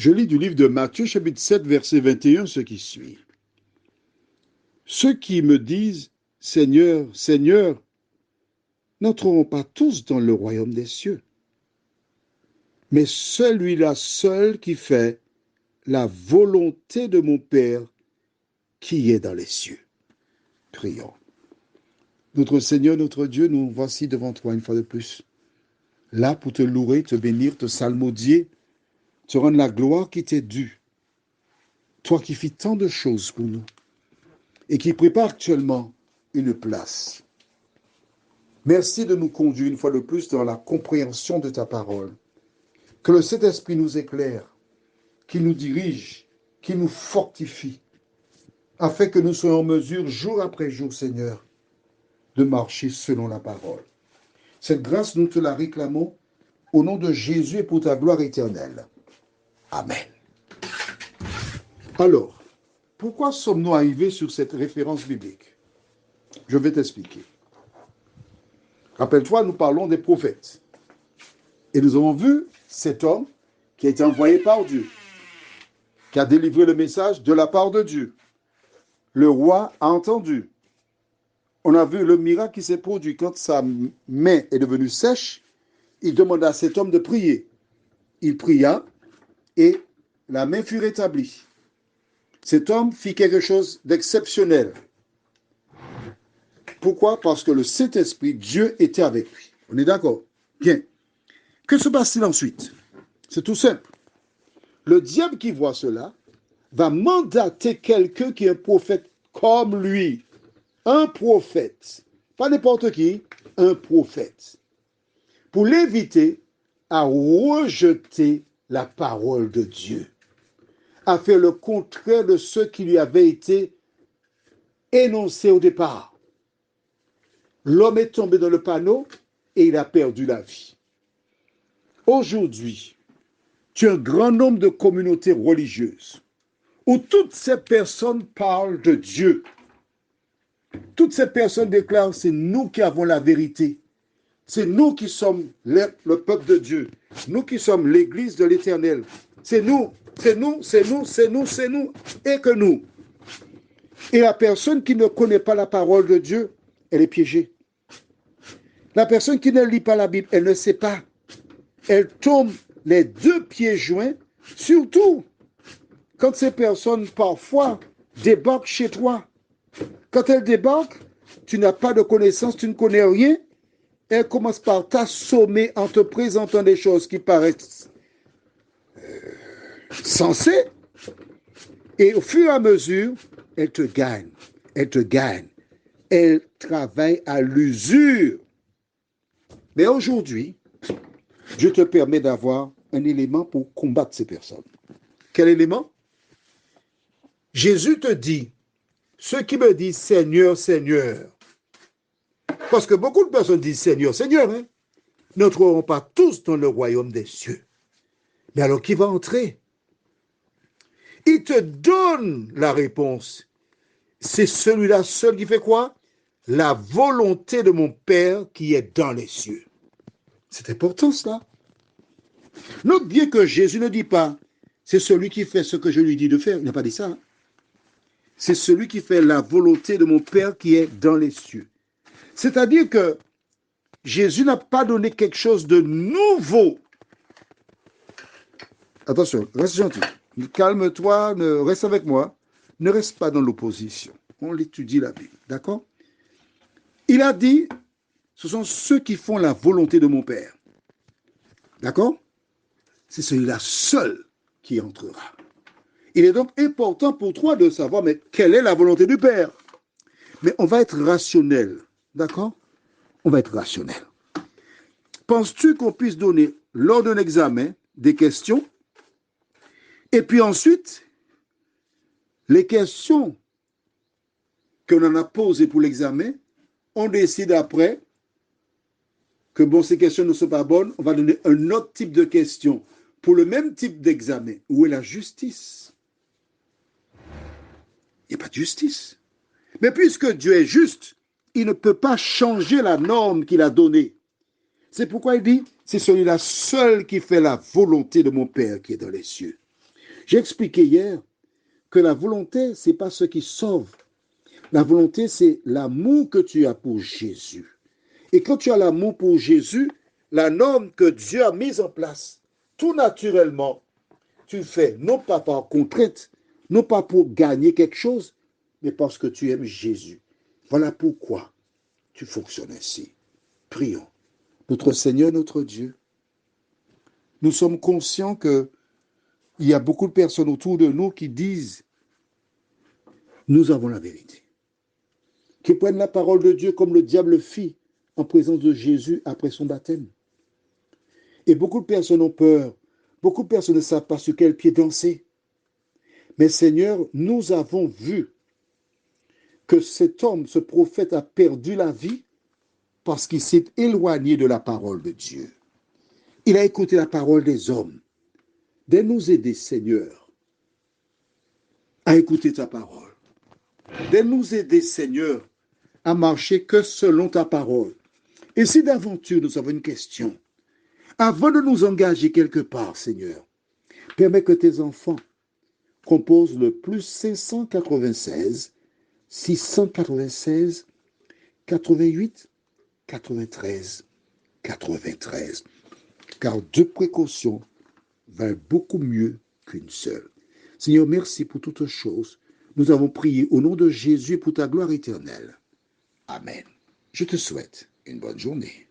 Je lis du livre de Matthieu, chapitre 7, verset 21, ce qui suit. Ceux qui me disent « Seigneur, Seigneur » n'entreront pas tous dans le royaume des cieux, mais celui-là seul qui fait la volonté de mon Père qui est dans les cieux. Prions. Notre Seigneur, notre Dieu, nous voici devant toi une fois de plus, là pour te louer, te bénir, te salmodier, te rendre la gloire qui t'est due. Toi qui fis tant de choses pour nous et qui prépare actuellement une place. Merci de nous conduire une fois de plus dans la compréhension de ta parole. Que le Saint-Esprit nous éclaire, qu'il nous dirige, qu'il nous fortifie, afin que nous soyons en mesure, jour après jour, Seigneur, de marcher selon la parole. Cette grâce, nous te la réclamons au nom de Jésus et pour ta gloire éternelle. Amen. Alors, pourquoi sommes-nous arrivés sur cette référence biblique? Je vais t'expliquer. Rappelle-toi, nous parlons des prophètes. Et nous avons vu cet homme qui a été envoyé par Dieu, qui a délivré le message de la part de Dieu. Le roi a entendu. On a vu le miracle qui s'est produit quand sa main est devenue sèche. Il demanda à cet homme de prier. Il pria et la main fut rétablie. Cet homme fit quelque chose d'exceptionnel. Pourquoi? Parce que le Saint-Esprit, Dieu était avec lui. On est d'accord? Bien. Que se passe-t-il ensuite? C'est tout simple. Le diable qui voit cela va mandater quelqu'un qui est un prophète comme lui. Un prophète. Pas n'importe qui, un prophète. Pour l'inviter à rejeter la parole de Dieu. À faire le contraire de ce qui lui avait été énoncé au départ. L'homme est tombé dans le panneau et il a perdu la vie. Aujourd'hui, tu as un grand nombre de communautés religieuses où toutes ces personnes parlent de Dieu. Toutes ces personnes déclarent, c'est nous qui avons la vérité. C'est nous qui sommes le peuple de Dieu. Nous qui sommes l'église de l'Éternel. C'est nous, c'est nous, c'est nous, c'est nous, c'est nous, et que nous. Et la personne qui ne connaît pas la parole de Dieu, elle est piégée. La personne qui ne lit pas la Bible, elle ne sait pas. Elle tombe les deux pieds joints, surtout quand ces personnes parfois débarquent chez toi. Quand elles débarquent, tu n'as pas de connaissance, tu ne connais rien. Elles commencent par t'assommer en te présentant des choses qui paraissent sensées. Et au fur et à mesure, elles te gagnent. Elles te gagnent. Elles travaillent à l'usure. Mais aujourd'hui, Dieu te permet d'avoir un élément pour combattre ces personnes. Quel élément? Jésus te dit, ceux qui me disent Seigneur, Seigneur, parce que beaucoup de personnes disent Seigneur, Seigneur, hein, n'entreront pas tous dans le royaume des cieux. Mais alors qui va entrer? Il te donne la réponse. C'est celui-là seul qui fait quoi? La volonté de mon Père qui est dans les cieux. C'est important cela. Note bien que Jésus ne dit pas, c'est celui qui fait ce que je lui dis de faire. Il n'a pas dit ça. Hein? C'est celui qui fait la volonté de mon Père qui est dans les cieux. C'est-à-dire que Jésus n'a pas donné quelque chose de nouveau. Attention, reste gentil. Calme-toi, reste avec moi. Ne reste pas dans l'opposition. On l'étudie la Bible, d'accord? Il a dit, ce sont ceux qui font la volonté de mon Père. D'accord? C'est celui-là seul qui entrera. Il est donc important pour toi de savoir, mais quelle est la volonté du Père? Mais on va être rationnel, d'accord? On va être rationnel. Penses-tu qu'on puisse donner, lors d'un examen, des questions, et puis ensuite, les questions que l'on a posées pour l'examen, on décide après que bon, ces questions ne sont pas bonnes, on va donner un autre type de questions pour le même type d'examen. Où est la justice? Il n'y a pas de justice. Mais puisque Dieu est juste, il ne peut pas changer la norme qu'il a donnée. C'est pourquoi il dit, c'est celui-là seul qui fait la volonté de mon Père qui est dans les cieux. J'ai expliqué hier que la volonté, ce n'est pas ce qui sauve. La volonté, c'est l'amour que tu as pour Jésus. Et quand tu as l'amour pour Jésus, la norme que Dieu a mise en place, tout naturellement, tu le fais, non pas par contrainte, non pas pour gagner quelque chose, mais parce que tu aimes Jésus. Voilà pourquoi tu fonctionnes ainsi. Prions. Notre Seigneur, notre Dieu, nous sommes conscients qu'il y a beaucoup de personnes autour de nous qui disent « Nous avons la vérité », qui prennent la parole de Dieu comme le diable fit en présence de Jésus après son baptême. Et beaucoup de personnes ont peur. Beaucoup de personnes ne savent pas sur quel pied danser. Mais Seigneur, nous avons vu que cet homme, ce prophète, a perdu la vie parce qu'il s'est éloigné de la parole de Dieu. Il a écouté la parole des hommes. De nous aider, Seigneur, à écouter ta parole. De nous aider, Seigneur, à marcher que selon ta parole. Et si d'aventure nous avons une question, avant de nous engager quelque part, Seigneur, permets que tes enfants composent le plus 596 696 88 93 93. Car deux précautions valent beaucoup mieux qu'une seule. Seigneur, merci pour toutes choses. Nous avons prié au nom de Jésus pour ta gloire éternelle. Amen. Je te souhaite une bonne journée.